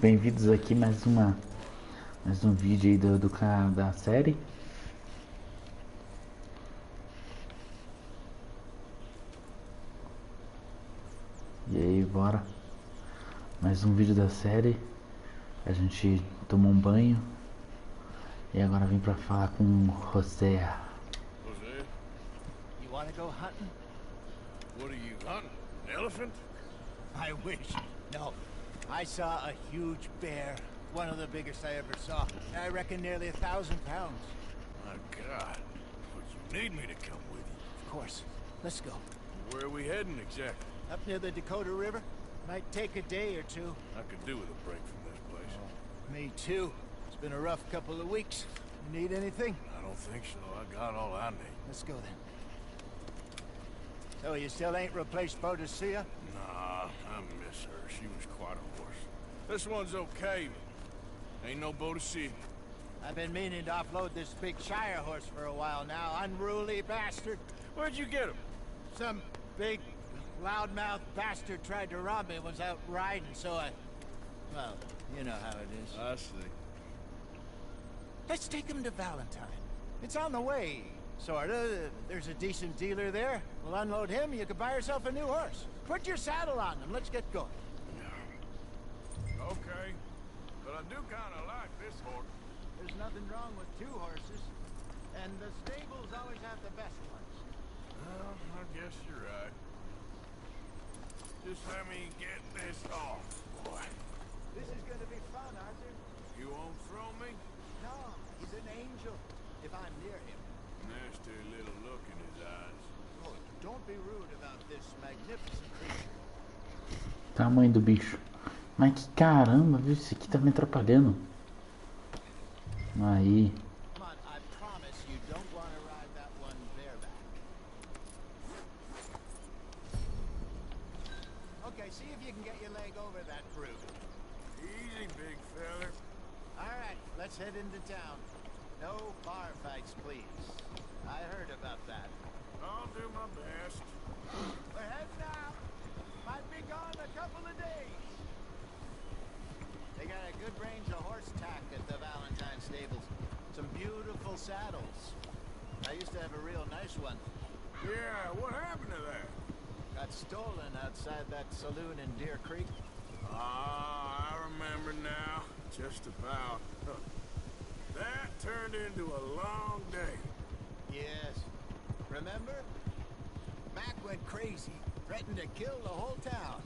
muito bem-vindos aqui mais um vídeo aí do canal da série. E aí, bora. Mais um vídeo da série. A gente tomou um banho e agora vim pra falar com o José. Jose, You wanna go hunting? what are you hunting? An elephant? I wish. No. I saw a huge bear. One of the biggest I ever saw. I reckon nearly 1,000 pounds. My God. But you need me to come with you. Of course. Let's go. Where are we heading exactly? Up near the Dakota River. Might take a day or two. I could do with a break from this place. Me too. It's been a rough couple of weeks. You need anything? I don't think so. I got all I need. Let's go then. So you still ain't replaced Boadicea? Nah, I miss her. She was quite a horse. This one's okay, but ain't no boat to see. I've been meaning to offload this big Shire horse for a while now. Unruly bastard. Where'd you get him? Some big, loudmouth bastard tried to rob me and was out riding, so well, you know how it is. I see. Let's take him to Valentine. It's on the way, sorta. There's a decent dealer there. We'll unload him, you can buy yourself a new horse. Put your saddle on him, let's get going. Okay. But I do kind of like this horse. There's nothing wrong with two horses. And the stables always have the best ones. Well, I guess you're right. Just let me get this off, boy. This is gonna be fun, Arthur. You won't throw me? No, he's an angel. If I'm near him. Nasty little look in his eyes. Oh, don't be rude about this magnificent creature. Tamanho do bicho. Mas que caramba, viu? Isso aqui tá me atrapalhando. Aí. Come on, I promise you don't want to ride that one bareback. Okay, see if you can get your leg over that brute. Easy, big feller. All right, let's head into town. No bar fights, please. I heard about that. I'll do my best. We're heading out. Might be gone a couple of days. They got a good range of horse tack at the Valentine stables. Some beautiful saddles. I used to have a real nice one. Yeah, what happened to that? Got stolen outside that saloon in Deer Creek. Ah, I remember now. Just about. That turned into a long day. Yes. Remember? Mac went crazy, threatened to kill the whole town.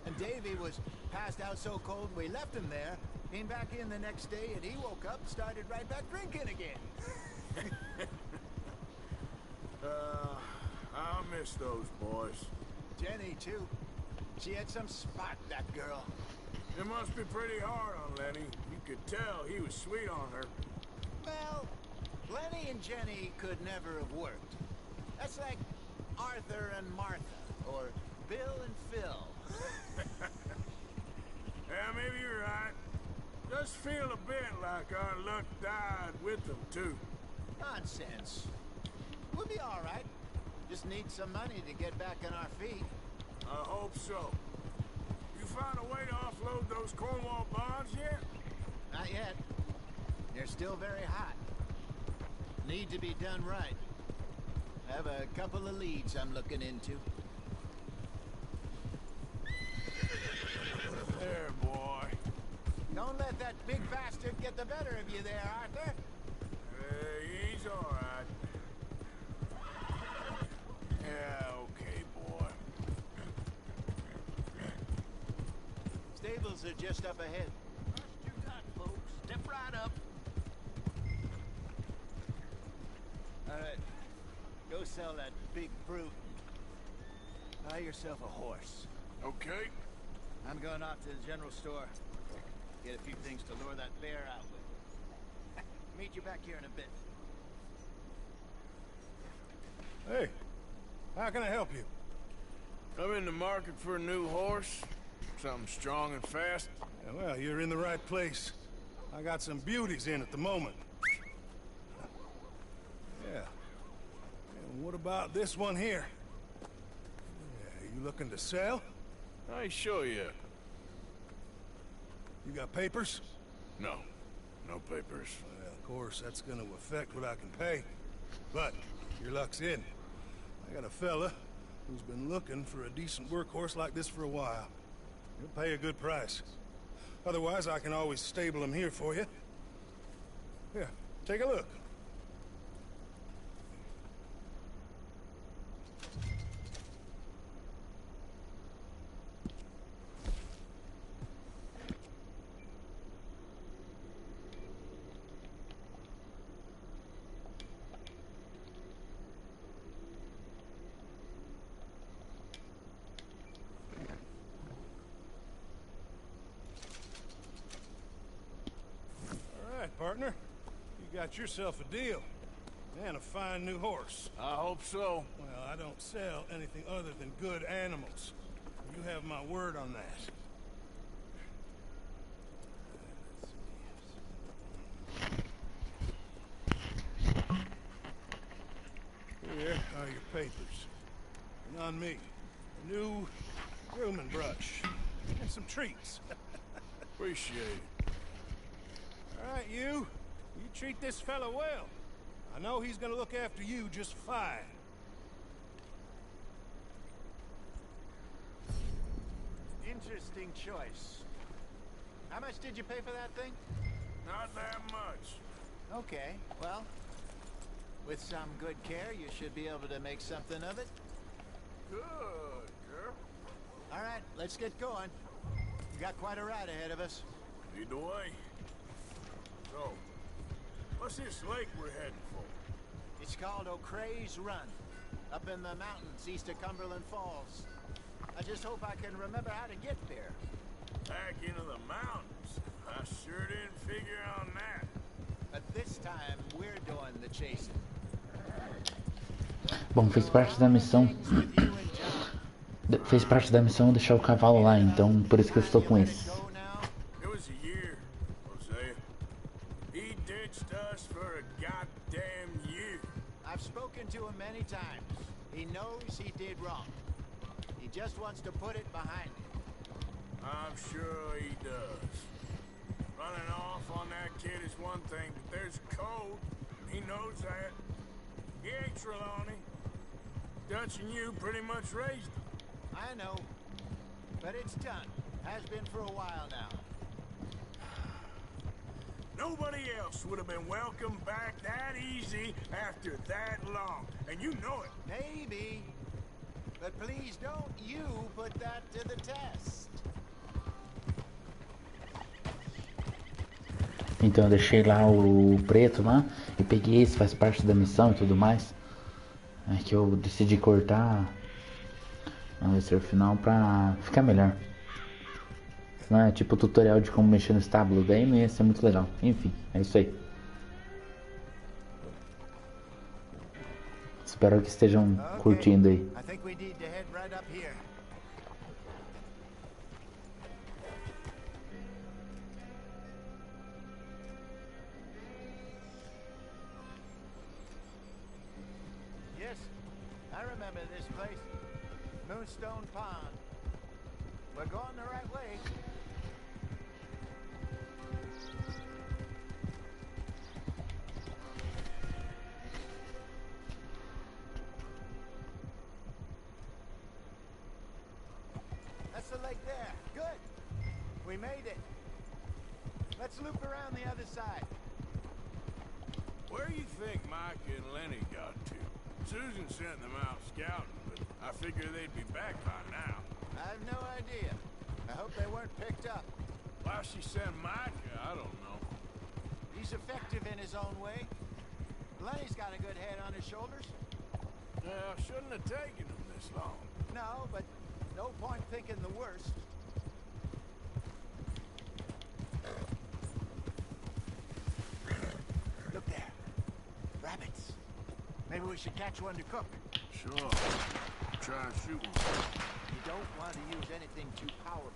And Davy was passed out so cold we left him there, came back in the next day, and he woke up, started right back drinking again. I'll miss those boys. Jenny, too. She had some spot, that girl. It must be pretty hard on Lenny. You could tell he was sweet on her. Well, Lenny and Jenny could never have worked. That's like Arthur and Martha, or Bill and Phil. Yeah, maybe you're right. Just feel a bit like our luck died with them, too. Nonsense. We'll be all right. Just need some money to get back on our feet. I hope so. You found a way to offload those Cornwall bonds yet? Not yet. They're still very hot. Need to be done right. I have a couple of leads I'm looking into. There, boy. Don't let that big bastard get the better of you there, Arthur. He's all right. Yeah, okay, boy. Stables are just up ahead. First you got, folks. Step right up. All right. Go sell that big brute. Buy yourself a horse. Okay. I'm going off to the general store. Get a few things to lure that bear out with. Meet you back here in a bit. Hey, how can I help you? I'm in the market for a new horse. Something strong and fast. Yeah, well, you're in the right place. I got some beauties in at the moment. Yeah. And what about this one here? Yeah, you looking to sell? I show you. You got papers? No. No papers. Well, of course, that's gonna affect what I can pay. But your luck's in. I got a fella who's been looking for a decent workhorse like this for a while. He'll pay a good price. Otherwise, I can always stable him here for you. Here, take a look. Partner, you got yourself a deal. And a fine new horse. I hope so. Well, I don't sell anything other than good animals. You have my word on that. Here are your papers. And on me, a new grooming brush. And some treats. Appreciate it. All right, you treat this fella well. I know he's gonna look after you just fine. Interesting choice. How much did you pay for that thing? Not that much. Okay, well, with some good care, you should be able to make something of it. Good, girl. All right, let's get going. We got quite a ride ahead of us. Lead the way. So, what's this lake we're heading for? It's called O'Creagh's Run, up in the mountains east of Cumberland Falls. I just hope I can remember how to get there. Back into the mountains? I sure didn't figure on that. But this time, we're doing the chasing. Bom, fez parte da missão. Fez parte da missão deixar o cavalo lá, então por isso que eu estou com esse. It was a year, Hosea. He ditched us for a goddamn year. I've spoken to him many times. He knows he did wrong. He just wants to put it behind him. I'm sure he does. Running off on that kid is one thing, but there's code. He knows that. He ain't Trelawney. Dutch and you pretty much raised him. I know. But it's done. Has been for a while now. Nobody else would have been welcomed back that easy after that long. And you know it. Maybe. But please don't you put that to the test. Então eu deixei lá o preto lá e peguei esse, faz parte da missão e tudo mais. É que eu decidi cortar o final pra ficar melhor. Senão é tipo tutorial de como mexer no estábulo, daí não ia ser muito legal. Enfim, é isso aí. Espero que estejam curtindo aí. I think we need to head right up here. Yes, I remember this place. Moonstone Pond. We're going the right way. That's the lake there. Good. We made it. Let's loop around the other side. Where do you think Mike and Lenny got to? Susan sent them out scouting, but I figure they'd be back by now. I have no idea. I hope they weren't picked up. Why she sent Mike, I don't know. He's effective in his own way. Lenny's got a good head on his shoulders. Well, shouldn't have taken them this long. No, but no point thinking the worst. Look there. Rabbits. Maybe we should catch one to cook. Sure. Try and shoot one. You don't want to use anything too powerful.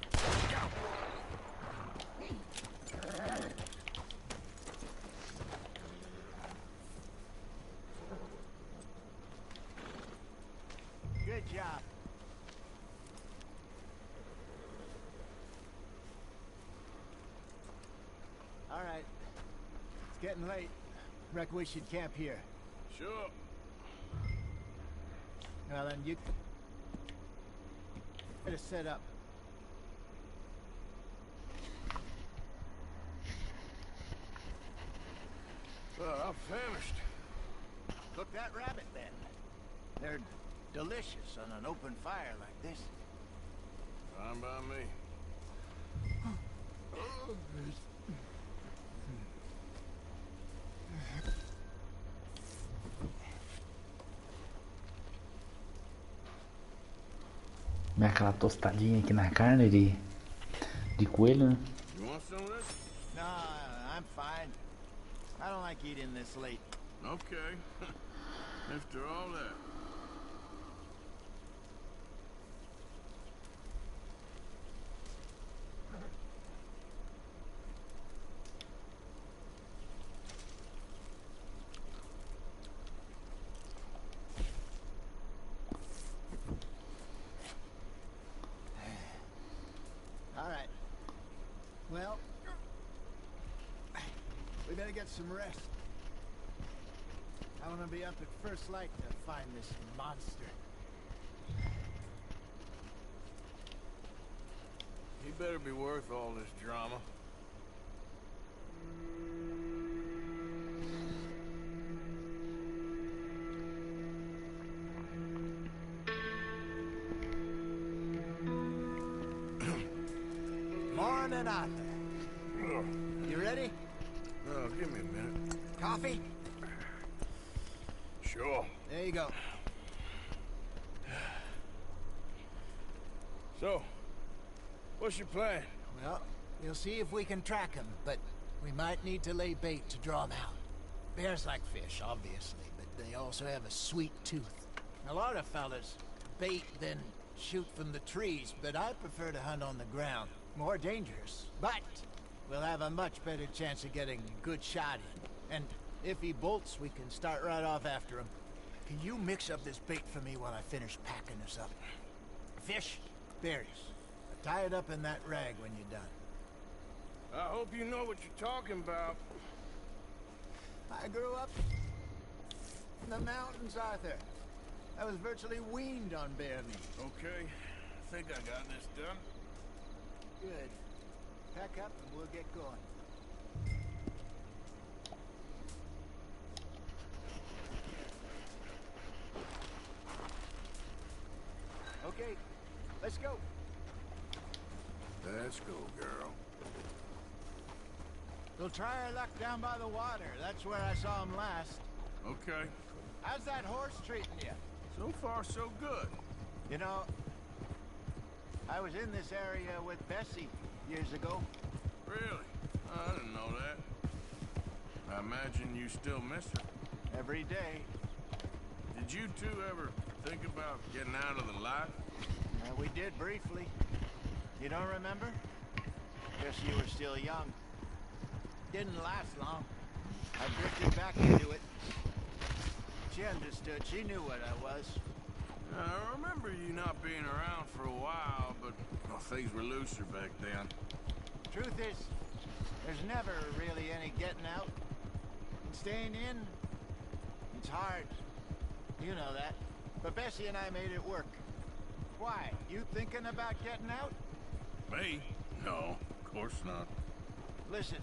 Good job. All right. It's getting late. Reckon we should camp here. Sure. Well, then you better set up. Well, I'm famished. Cook that rabbit, then. They're delicious on an open fire like this. Fine by me. Dá aquela tostadinha aqui na carne de coelho, né? You want some of this? No, I'm fine. I don't like eating this late. Okay. After all that. All right. Well, we better get some rest. I want to be up at first light to find this monster. He better be worth all this drama. Morning, Arthur. You ready? Oh, give me a minute. Coffee? Sure. There you go. So, what's your plan? Well, we'll see if we can track him, but we might need to lay bait to draw him out. Bears like fish, obviously, but they also have a sweet tooth. A lot of fellas bait, then shoot from the trees, but I prefer to hunt on the ground. More dangerous, but we'll have a much better chance of getting a good shot in. And if he bolts, we can start right off after him. Can you mix up this bait for me while I finish packing this up? Fish, berries. Tie it up in that rag when you're done. I hope you know what you're talking about. I grew up in the mountains, Arthur. I was virtually weaned on bear meat. Okay, I think I got this done. Good. Pack up and we'll get going. Okay, let's go. Let's go, girl. We'll try our luck down by the water. That's where I saw him last. Okay. How's that horse treating you? So far, so good. You know, I was in this area with Bessie years ago. Really? I didn't know that. I imagine you still miss her. Every day. Did you two ever think about getting out of the life? We did briefly. You don't remember? Guess you were still young. Didn't last long. I drifted back into it. She understood. She knew what I was. I remember you not being around for a while, but well, things were looser back then. Truth is, there's never really any getting out. And staying in, it's hard. You know that. But Bessie and I made it work. Why? You thinking about getting out? Me? No, of course not. Listen,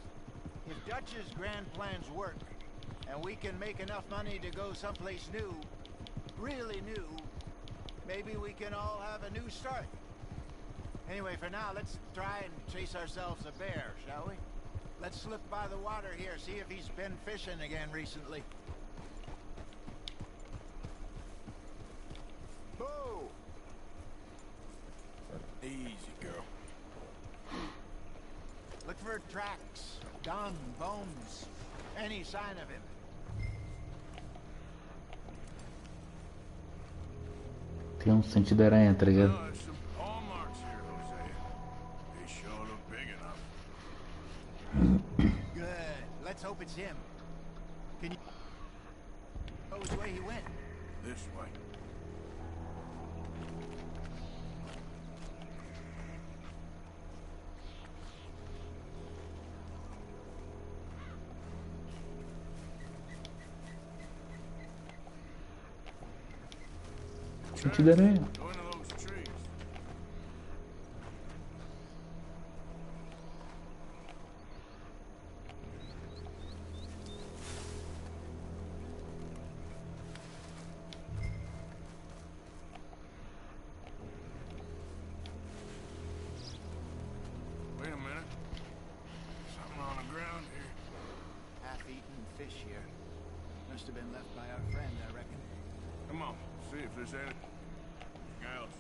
if Dutch's grand plans work, and we can make enough money to go someplace new, really new, maybe we can all have a new start. Anyway, for now, let's try and chase ourselves a bear, shall we? Let's slip by the water here, see if he's been fishing again recently. Whoa! Easy, girl. Look for tracks, dung, bones, any sign of him. Tem um sentido de aranha, tá ligado? No, there's some paw marks here, Jose. They sure look big enough. Good. Let's hope it's him. Can you... Oh, which way he went? This way. Sentido aranha. Go into those trees. Wait a minute. Something on the ground here. Half-eaten fish here. Must have been left by our friend, I reckon. Come on, see if there's anything else.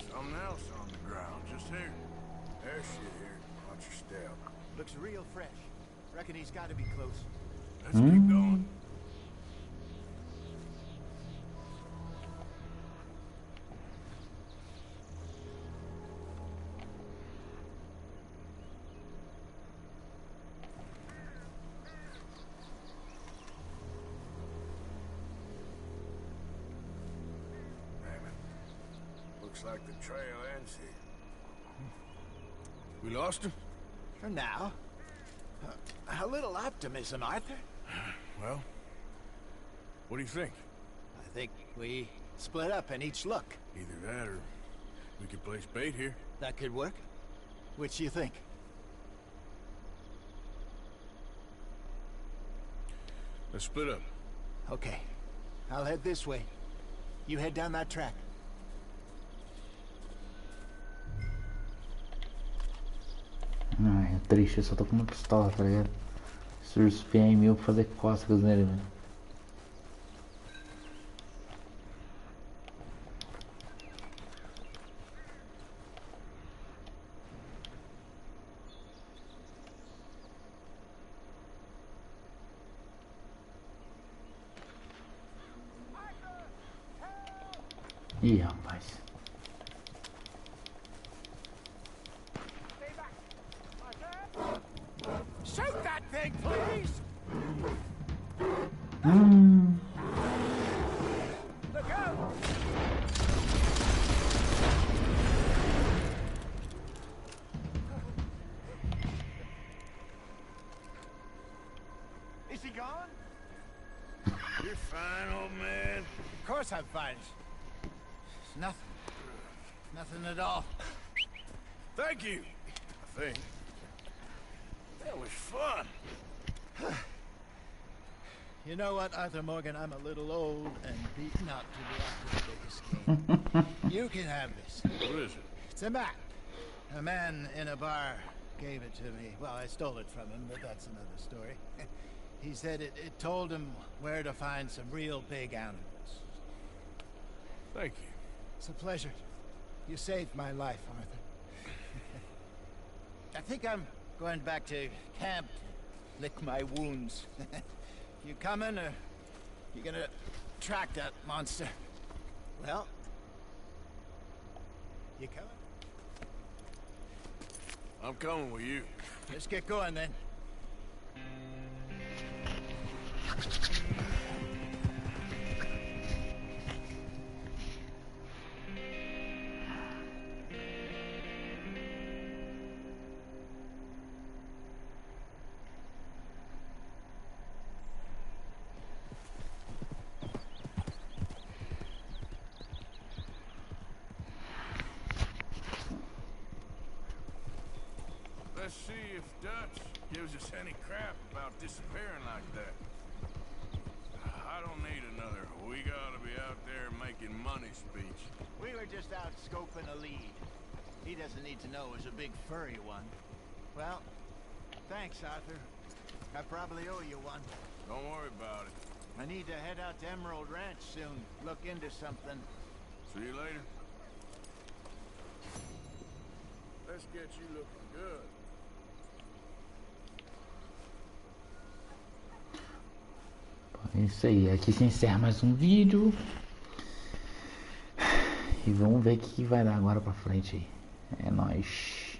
Something else on the ground, just here. There's shit here. Watch your step. Looks real fresh. Reckon he's got to be close. Let's keep going. Damn it. Looks like the trail ends here. We lost him? For now. A little optimism, Arthur. Well, what do you think? I think we split up and each look. Either that or we could place bait here. That could work. Which you think? Let's split up. Okay. I'll head this way. You head down that track. Ai, é triste, eu só tô com uma pistola, tá ligado? Se o urso vier em mim, eu vou fazer cócegas nele, velho. Ih, rapaz. Shoot that thing, please! Look out! Is he gone? You're fine, old man. Of course I'm fine. It's nothing. Nothing at all. Thank you. I think. That was fun. You know what, Arthur Morgan? I'm a little old and beaten up to be after the biggest game. You can have this. What is it? It's a map. A man in a bar gave it to me. Well, I stole it from him, but that's another story. He said it told him where to find some real big animals. Thank you. It's a pleasure. You saved my life, Arthur. I think I'm going back to camp to lick my wounds. You coming, or you gonna track that monster? Well, you coming? I'm coming with you. Let's get going then. Let's see if Dutch gives us any crap about disappearing like that. I don't need another. We gotta be out there making money speech. We were just out scoping a lead. He doesn't need to know it was a big furry one. Well, thanks, Arthur. I probably owe you one. Don't worry about it. I need to head out to Emerald Ranch soon. Look into something. See you later. Let's get you looking good. É isso aí, aqui se encerra mais um vídeo. E vamos ver o que vai dar agora pra frente aí. É nóis.